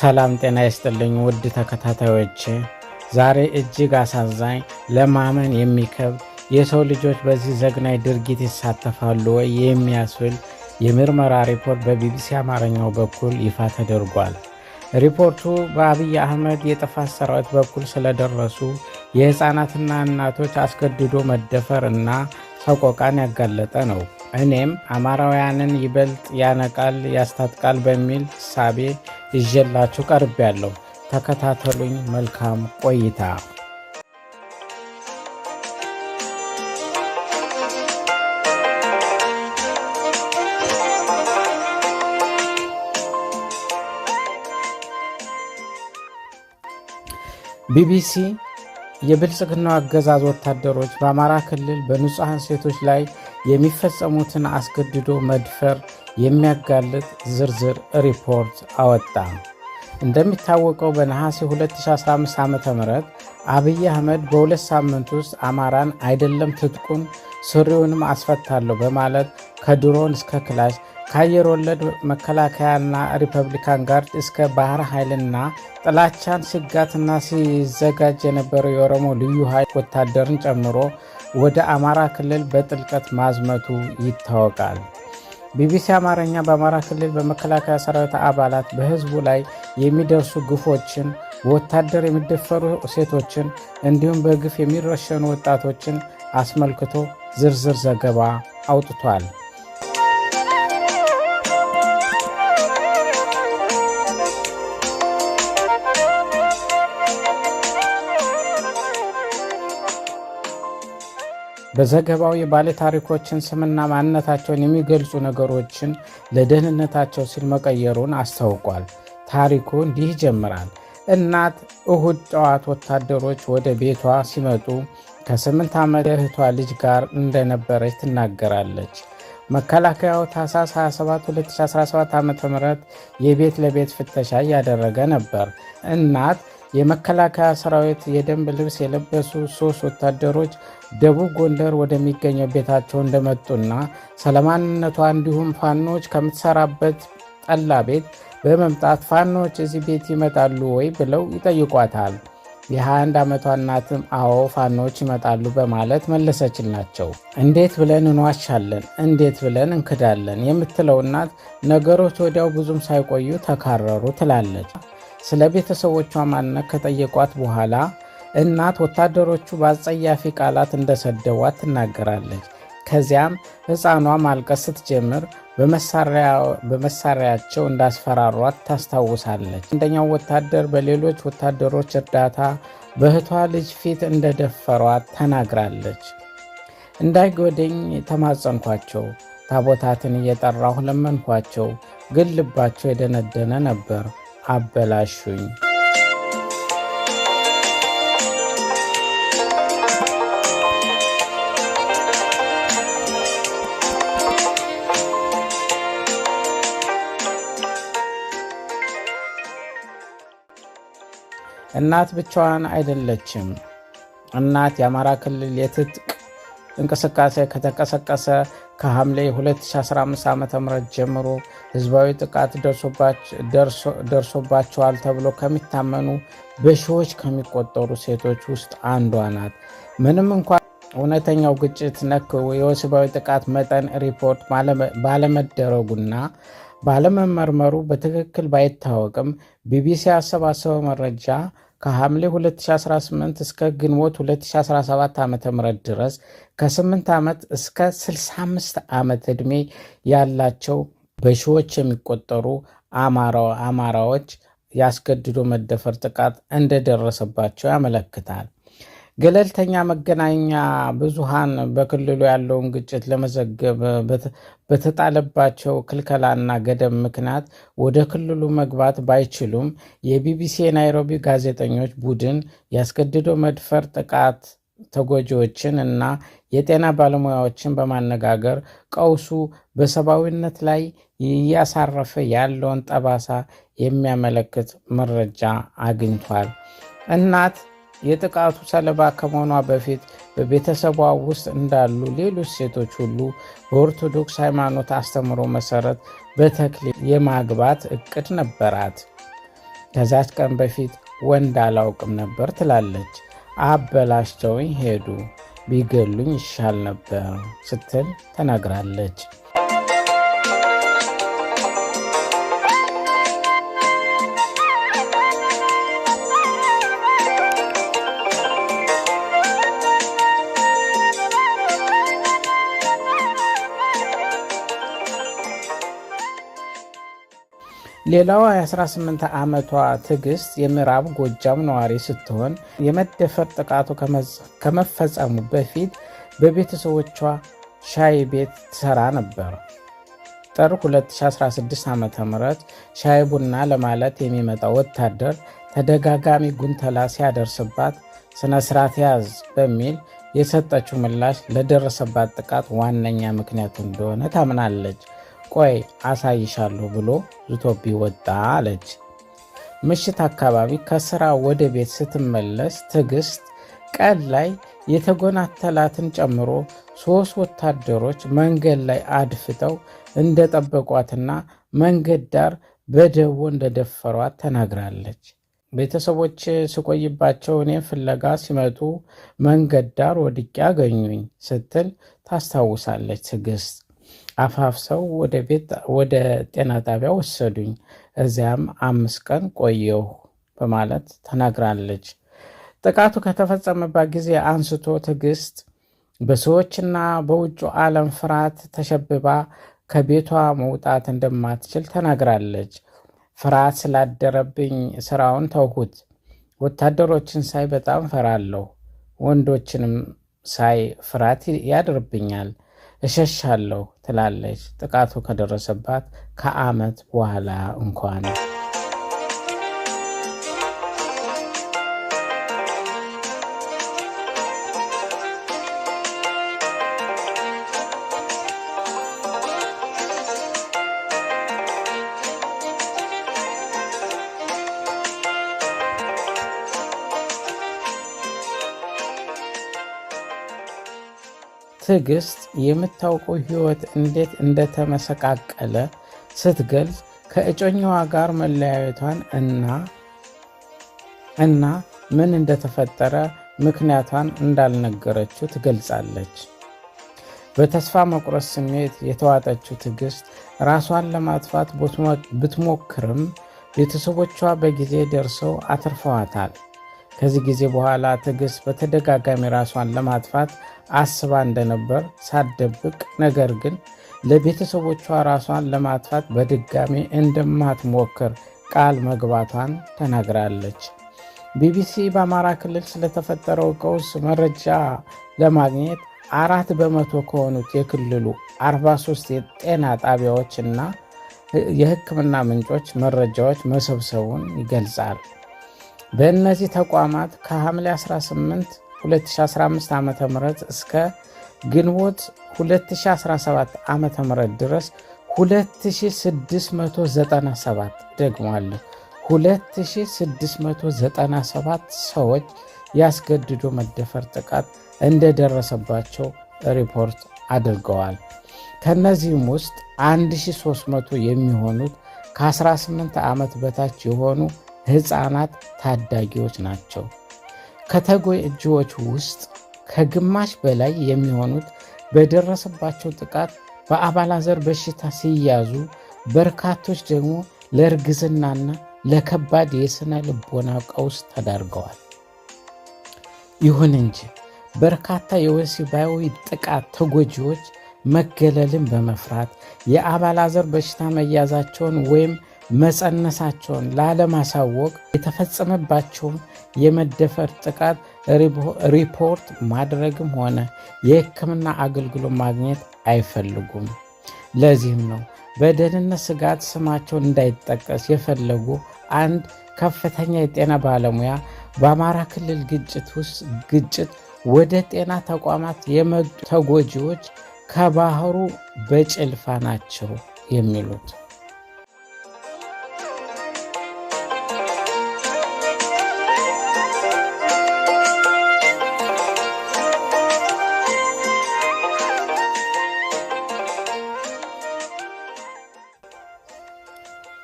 ሰላም ጤና ይስጥልኝ ውድ ተከታታዮች፣ ዛሬ እጅግ አሳዛኝ ለማመን የሚከብድ የሰው ልጆች በዚህ ዘግናኝ ድርጊት ይሳተፋሉ ወይ የሚያስብል የምርመራ ሪፖርት በቢቢሲ አማርኛው በኩል ይፋ ተደርጓል። ሪፖርቱ በአብይ አህመድ የጥፋት ሰራዊት በኩል ስለደረሱ የህፃናትና እናቶች አስገድዶ መደፈር እና ሰቆቃን ያጋለጠ ነው። እኔም አማራውያንን ይበልጥ ያነቃል ያስታጥቃል በሚል ሳቤ ይዤላችሁ ቀርቤያለሁ። ተከታተሉኝ። መልካም ቆይታ። ቢቢሲ የብልጽግናው አገዛዝ ወታደሮች በአማራ ክልል በንጹሐን ሴቶች ላይ የሚፈጸሙትን አስገድዶ መድፈር የሚያጋልጥ ዝርዝር ሪፖርት አወጣ። እንደሚታወቀው በነሐሴ 2015 ዓ.ም አብይ አህመድ በሁለት ሳምንት ውስጥ አማራን አይደለም ትጥቁን ሱሪውንም አስፈታለሁ በማለት ከድሮን እስከ ክላሽ ከአየር ወለድ መከላከያና ሪፐብሊካን ጋርድ እስከ ባህር ኃይልና ጥላቻን ሲጋትና ሲዘጋጅ የነበረው የኦሮሞ ልዩ ኃይል ወታደርን ጨምሮ ወደ አማራ ክልል በጥልቀት ማዝመቱ ይታወቃል። ቢቢሲ አማርኛ በአማራ ክልል በመከላከያ ሰራዊት አባላት በህዝቡ ላይ የሚደርሱ ግፎችን፣ በወታደር የሚደፈሩ ሴቶችን እንዲሁም በግፍ የሚረሸኑ ወጣቶችን አስመልክቶ ዝርዝር ዘገባ አውጥቷል። በዘገባው የባለ ታሪኮችን ስምና ማንነታቸውን የሚገልጹ ነገሮችን ለደህንነታቸው ሲል መቀየሩን አስታውቋል። ታሪኩ እንዲህ ይጀምራል። እናት እሁድ ጠዋት ወታደሮች ወደ ቤቷ ሲመጡ ከ8 ዓመት እህቷ ልጅ ጋር እንደነበረች ትናገራለች። መከላከያው ታኅሳስ 27 2017 ዓ.ም የቤት ለቤት ፍተሻ እያደረገ ነበር። እናት የመከላከያ ሰራዊት የደንብ ልብስ የለበሱ 3 ወታደሮች ደቡብ ጎንደር ወደሚገኘው ቤታቸው እንደመጡና ስለማንነቷ እንዲሁም ፋኖች ከምትሰራበት ጠላ ቤት በመምጣት ፋኖች እዚህ ቤት ይመጣሉ ወይ ብለው ይጠይቋታል። የ21 ዓመቷ እናትም አዎ ፋኖች ይመጣሉ በማለት መለሰችላቸው። እንዴት ብለን እንዋሻለን፣ እንዴት ብለን እንክዳለን የምትለው እናት ነገሮች ወዲያው ብዙም ሳይቆዩ ተካረሩ ትላለች። ስለ ቤተሰቦቿ ማንነት ከጠየቋት በኋላ እናት ወታደሮቹ በአጸያፊ ቃላት እንደሰደቧት ትናገራለች። ከዚያም ሕፃኗ ማልቀስ ስትጀምር በመሳሪያቸው እንዳስፈራሯት ታስታውሳለች። አንደኛው ወታደር በሌሎች ወታደሮች እርዳታ በእህቷ ልጅ ፊት እንደደፈሯት ተናግራለች። እንዳይጎደኝ ተማጸንኳቸው፣ ታቦታትን እየጠራሁ ለመንኳቸው፣ ግን ልባቸው የደነደነ ነበር፣ አበላሹኝ። እናት ብቻዋን አይደለችም። እናት የአማራ ክልል የትጥቅ እንቅስቃሴ ከተቀሰቀሰ ከሐምሌ 2015 ዓ.ም ጀምሮ ህዝባዊ ጥቃት ደርሶባቸዋል ተብሎ ከሚታመኑ በሺዎች ከሚቆጠሩ ሴቶች ውስጥ አንዷ ናት። ምንም እንኳን እውነተኛው ግጭት ነክ የወሲባዊ ጥቃት መጠን ሪፖርት ባለመደረጉና ባለመመርመሩ በትክክል ባይታወቅም ቢቢሲ ያሰባሰበው መረጃ ከሐምሌ 2018 እስከ ግንቦት 2017 ዓ.ም ድረስ ከ8 ዓመት እስከ 65 ዓመት ዕድሜ ያላቸው በሺዎች የሚቆጠሩ አማራዎች ያስገድዶ መደፈር ጥቃት እንደደረሰባቸው ያመለክታል። ገለልተኛ መገናኛ ብዙሃን በክልሉ ያለውን ግጭት ለመዘገብ በተጣለባቸው ክልከላና ገደብ ምክንያት ወደ ክልሉ መግባት ባይችሉም የቢቢሲ የናይሮቢ ጋዜጠኞች ቡድን ያስገድዶ መድፈር ጥቃት ተጎጂዎችን እና የጤና ባለሙያዎችን በማነጋገር ቀውሱ በሰብአዊነት ላይ እያሳረፈ ያለውን ጠባሳ የሚያመለክት መረጃ አግኝቷል። እናት የጥቃቱ ሰለባ ከመሆኗ በፊት በቤተሰቧ ውስጥ እንዳሉ ሌሎች ሴቶች ሁሉ በኦርቶዶክስ ሃይማኖት አስተምሮ መሰረት በተክሊል የማግባት እቅድ ነበራት። ከዛች ቀን በፊት ወንድ አላውቅም ነበር ትላለች። አበላሽተውኝ ሄዱ፣ ቢገሉኝ ይሻል ነበር ስትል ተናግራለች። ሌላዋ የ18 ዓመቷ ትዕግስት የምዕራብ ጎጃም ነዋሪ ስትሆን የመደፈር ጥቃቱ ከመፈጸሙ በፊት በቤተሰቦቿ ሻይ ቤት ትሰራ ነበር። ጥር 2016 ዓ.ም ሻይ ቡና ለማለት የሚመጣ ወታደር ተደጋጋሚ ጉንተላ ሲያደርስባት ስነ ስርዓት ያዝ በሚል የሰጠችው ምላሽ ለደረሰባት ጥቃት ዋነኛ ምክንያቱ እንደሆነ ታምናለች። ቆይ አሳይሻለሁ ብሎ ዝቶቢ ወጣ አለች። ምሽት አካባቢ ከስራ ወደ ቤት ስትመለስ ትዕግስት ቀን ላይ የተጎናተላትን ጨምሮ 3 ወታደሮች መንገድ ላይ አድፍጠው እንደጠበቋትና መንገድ ዳር በደቦ እንደደፈሯት ተናግራለች። ቤተሰቦች ስቆይባቸው እኔን ፍለጋ ሲመጡ መንገድ ዳር ወድቄ አገኙኝ ስትል ታስታውሳለች። ትዕግስት አፋፍሰው ወደ ጤና ጣቢያ ወሰዱኝ፣ እዚያም 5 ቀን ቆየሁ በማለት ተናግራለች። ጥቃቱ ከተፈጸመባት ጊዜ አንስቶ ትዕግስት በሰዎችና በውጭ ዓለም ፍርሃት ተሸብባ ከቤቷ መውጣት እንደማትችል ተናግራለች። ፍርሃት ስላደረብኝ ስራውን ተውኩት። ወታደሮችን ሳይ በጣም ፈራለሁ። ወንዶችንም ሳይ ፍርሃት ያድርብኛል፣ እሸሻለሁ ትላለች። ጥቃቱ ከደረሰባት ከዓመት በኋላ እንኳን ትዕግስት የምታውቀው ሕይወት እንዴት እንደተመሰቃቀለ ስትገልጽ ከእጮኛዋ ጋር መለያየቷን እና ምን እንደተፈጠረ ምክንያቷን እንዳልነገረችው ትገልጻለች። በተስፋ መቁረጥ ስሜት የተዋጠችው ትዕግስት ራሷን ለማጥፋት ብትሞክርም ቤተሰቦቿ በጊዜ ደርሰው አትርፈዋታል። ከዚህ ጊዜ በኋላ ትዕግስት በተደጋጋሚ ራሷን ለማጥፋት አስባ እንደነበር ሳትደብቅ፣ ነገር ግን ለቤተሰቦቿ ራሷን ለማጥፋት በድጋሚ እንደማትሞክር ቃል መግባቷን ተናግራለች። ቢቢሲ በአማራ ክልል ስለተፈጠረው ቀውስ መረጃ ለማግኘት 4% ከሆኑት የክልሉ 43 የጤና ጣቢያዎች እና የሕክምና ምንጮች መረጃዎች መሰብሰቡን ይገልጻል። በእነዚህ ተቋማት ከሐምሌ 18 2015 ዓ.ም እስከ ግንቦት 2017 ዓ.ም ድረስ 2697 ደግሟል 2697 ሰዎች ያስገድዶ መደፈር ጥቃት እንደደረሰባቸው ሪፖርት አድርገዋል። ከነዚህም ውስጥ 1300 የሚሆኑት ከ18 ዓመት በታች የሆኑ ሕፃናት ታዳጊዎች ናቸው። ከተጎጂዎች ውስጥ ከግማሽ በላይ የሚሆኑት በደረሰባቸው ጥቃት በአባላዘር በሽታ ሲያዙ፣ በርካቶች ደግሞ ለእርግዝናና ለከባድ የሥነ ልቦና ቀውስ ተዳርገዋል። ይሁን እንጂ በርካታ የወሲባዊ ጥቃት ተጎጂዎች መገለልን በመፍራት የአባላዘር በሽታ መያዛቸውን ወይም መጸነሳቸውን ላለማሳወቅ የተፈጸመባቸውን የመደፈር ጥቃት ሪፖርት ማድረግም ሆነ የሕክምና አገልግሎት ማግኘት አይፈልጉም። ለዚህም ነው በደህንነት ስጋት ስማቸውን እንዳይጠቀስ የፈለጉ አንድ ከፍተኛ የጤና ባለሙያ በአማራ ክልል ግጭት ወደ ጤና ተቋማት የመጡ ተጎጂዎች ከባህሩ በጭልፋ ናቸው የሚሉት።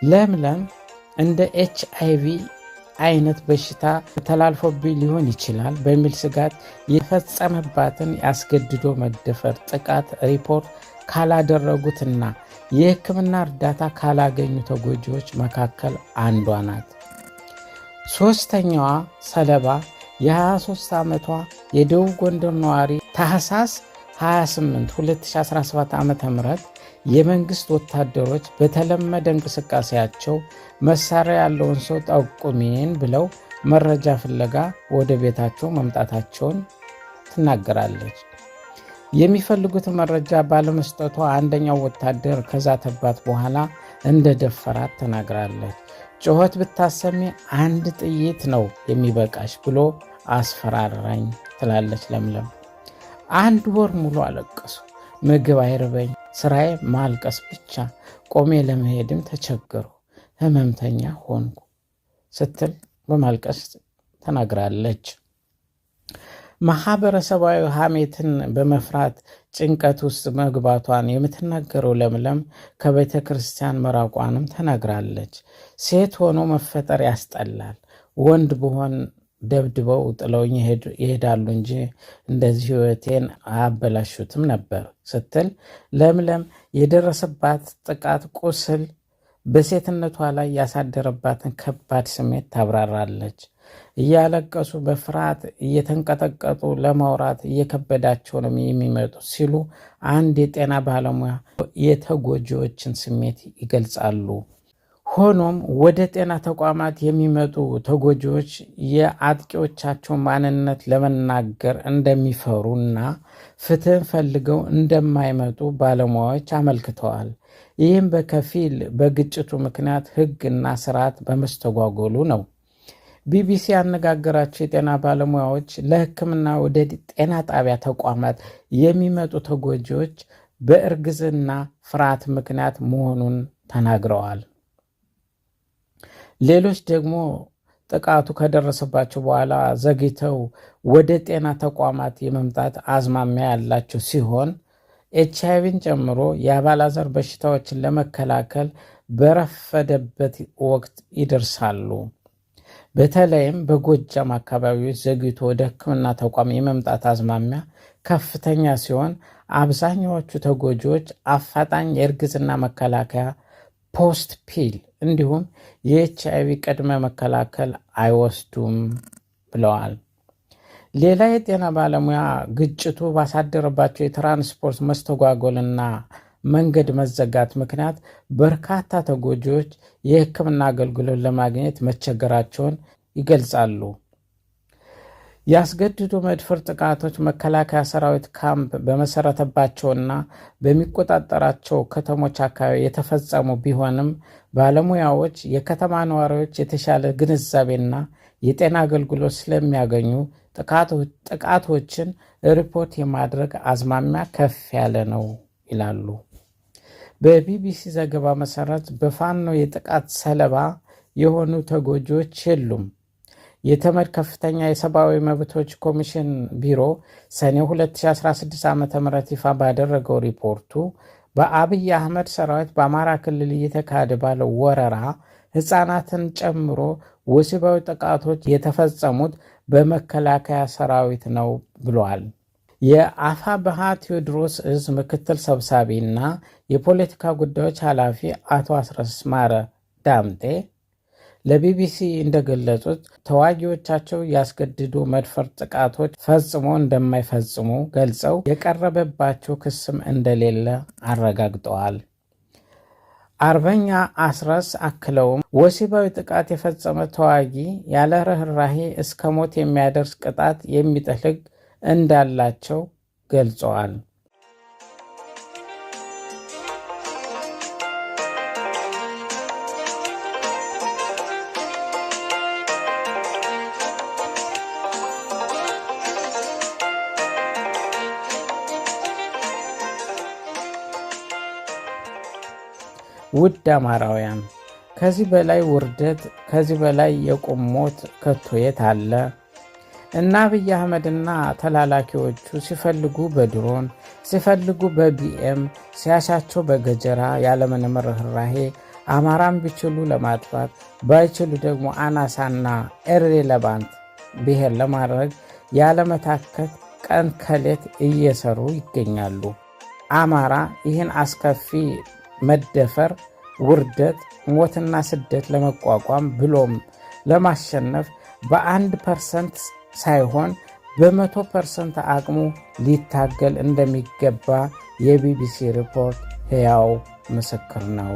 ለምለም እንደ HIV አይነት በሽታ ተላልፎብኝ ሊሆን ይችላል በሚል ስጋት የፈጸመባትን ያስገድዶ መደፈር ጥቃት ሪፖርት ካላደረጉትና የሕክምና እርዳታ ካላገኙ ተጎጂዎች መካከል አንዷ ናት። ሶስተኛዋ ሰለባ የ23 ዓመቷ የደቡብ ጎንደር ነዋሪ ታህሳስ 28 2017 ዓ.ም የመንግስት ወታደሮች በተለመደ እንቅስቃሴያቸው መሳሪያ ያለውን ሰው ጠቁሚን ብለው መረጃ ፍለጋ ወደ ቤታቸው መምጣታቸውን ትናገራለች። የሚፈልጉትን መረጃ ባለመስጠቷ አንደኛው ወታደር ከዛተባት በኋላ እንደደፈራት ተናግራለች። ጩኸት ብታሰሚ አንድ ጥይት ነው የሚበቃሽ ብሎ አስፈራራኝ ትላለች ለምለም። 1 ወር ሙሉ አለቀሱ። ምግብ አይርበኝ፣ ስራዬ ማልቀስ ብቻ፣ ቆሜ ለመሄድም ተቸገሩ፣ ህመምተኛ ሆንኩ ስትል በማልቀስ ተናግራለች። ማህበረሰባዊ ሐሜትን በመፍራት ጭንቀት ውስጥ መግባቷን የምትናገረው ለምለም ከቤተ ክርስቲያን መራቋንም ተናግራለች። ሴት ሆኖ መፈጠር ያስጠላል፣ ወንድ ብሆን ደብድበው ጥለውኝ ይሄዳሉ እንጂ እንደዚህ ህይወቴን አያበላሹትም ነበር ስትል ለምለም የደረሰባት ጥቃት ቁስል በሴትነቷ ላይ ያሳደረባትን ከባድ ስሜት ታብራራለች። እያለቀሱ በፍርሃት እየተንቀጠቀጡ ለማውራት እየከበዳቸው ነው የሚመጡት ሲሉ አንድ የጤና ባለሙያ የተጎጂዎችን ስሜት ይገልጻሉ። ሆኖም ወደ ጤና ተቋማት የሚመጡ ተጎጂዎች የአጥቂዎቻቸው ማንነት ለመናገር እንደሚፈሩና ፍትህን ፈልገው እንደማይመጡ ባለሙያዎች አመልክተዋል። ይህም በከፊል በግጭቱ ምክንያት ሕግና ስርዓት በመስተጓጎሉ ነው። ቢቢሲ ያነጋገራቸው የጤና ባለሙያዎች ለሕክምና ወደ ጤና ጣቢያ ተቋማት የሚመጡ ተጎጂዎች በእርግዝና ፍርሃት ምክንያት መሆኑን ተናግረዋል። ሌሎች ደግሞ ጥቃቱ ከደረሰባቸው በኋላ ዘግይተው ወደ ጤና ተቋማት የመምጣት አዝማሚያ ያላቸው ሲሆን HIV ጨምሮ የአባላዘር በሽታዎችን ለመከላከል በረፈደበት ወቅት ይደርሳሉ። በተለይም በጎጃም አካባቢዎች ዘግይቶ ወደ ሕክምና ተቋም የመምጣት አዝማሚያ ከፍተኛ ሲሆን አብዛኛዎቹ ተጎጂዎች አፋጣኝ የእርግዝና መከላከያ ፖስት ፒል እንዲሁም የኤችአይቪ ቅድመ መከላከል አይወስዱም ብለዋል። ሌላ የጤና ባለሙያ ግጭቱ ባሳደረባቸው የትራንስፖርት መስተጓጎልና መንገድ መዘጋት ምክንያት በርካታ ተጎጂዎች የሕክምና አገልግሎት ለማግኘት መቸገራቸውን ይገልጻሉ። ያስገድዶ መድፈር ጥቃቶች መከላከያ ሰራዊት ካምፕ በመሰረተባቸውና በሚቆጣጠራቸው ከተሞች አካባቢ የተፈጸሙ ቢሆንም ባለሙያዎች የከተማ ነዋሪዎች የተሻለ ግንዛቤና የጤና አገልግሎት ስለሚያገኙ ጥቃቶችን ሪፖርት የማድረግ አዝማሚያ ከፍ ያለ ነው ይላሉ። በቢቢሲ ዘገባ መሰረት በፋኖ የጥቃት ሰለባ የሆኑ ተጎጂዎች የሉም። የተመድ ከፍተኛ የሰብአዊ መብቶች ኮሚሽን ቢሮ ሰኔ 2016 ዓ.ም ይፋ ባደረገው ሪፖርቱ በአብይ አህመድ ሰራዊት በአማራ ክልል እየተካሄደ ባለው ወረራ ሕፃናትን ጨምሮ ወሲባዊ ጥቃቶች የተፈጸሙት በመከላከያ ሰራዊት ነው ብሏል። የአፋብኃ ቴዎድሮስ እዝ ምክትል ሰብሳቢና የፖለቲካ ጉዳዮች ኃላፊ አቶ አስረስማረ ዳምጤ ለቢቢሲ እንደገለጹት ተዋጊዎቻቸው ያስገድዶ መድፈር ጥቃቶች ፈጽሞ እንደማይፈጽሙ ገልጸው የቀረበባቸው ክስም እንደሌለ አረጋግጠዋል። አርበኛ አስረስ አክለውም ወሲባዊ ጥቃት የፈጸመ ተዋጊ ያለ ርህራሄ እስከ ሞት የሚያደርስ ቅጣት የሚጥል ሕግ እንዳላቸው ገልጸዋል። ውድ አማራውያን፣ ከዚህ በላይ ውርደት፣ ከዚህ በላይ የቁም ሞት ከቶ የት አለ? እና አብይ አህመድና ተላላኪዎቹ ሲፈልጉ በድሮን ሲፈልጉ በቢኤም ሲያሻቸው በገጀራ ያለምንም ርህራሄ አማራን ቢችሉ ለማጥፋት ባይችሉ ደግሞ አናሳና ኢሬሌቫንት ብሔር ለማድረግ ያለመታከት ቀን ከሌት እየሰሩ ይገኛሉ። አማራ ይህን አስከፊ መደፈር፣ ውርደት፣ ሞትና ስደት ለመቋቋም ብሎም ለማሸነፍ በ1% ሳይሆን በ100% አቅሙ ሊታገል እንደሚገባ የቢቢሲ ሪፖርት ሕያው ምስክር ነው።